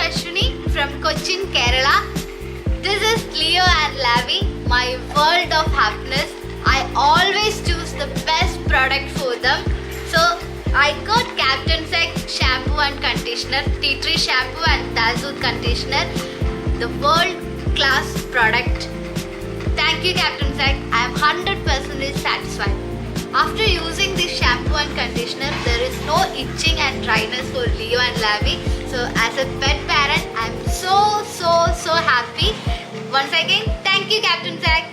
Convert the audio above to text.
Ashwini from Cochin, Kerala. This is Leo and Lavi, my world of happiness. I always choose the best product for them. So I got Captain Zack shampoo and conditioner, tea tree shampoo and soothe conditioner, the world class product. Thank you Captain Zack, I am 100% satisfied. After using this shampoo and conditioner, there is no itching and dryness for Leo and Lavi. So as a pet parent, I am so happy. Once again, thank you Captain Zack.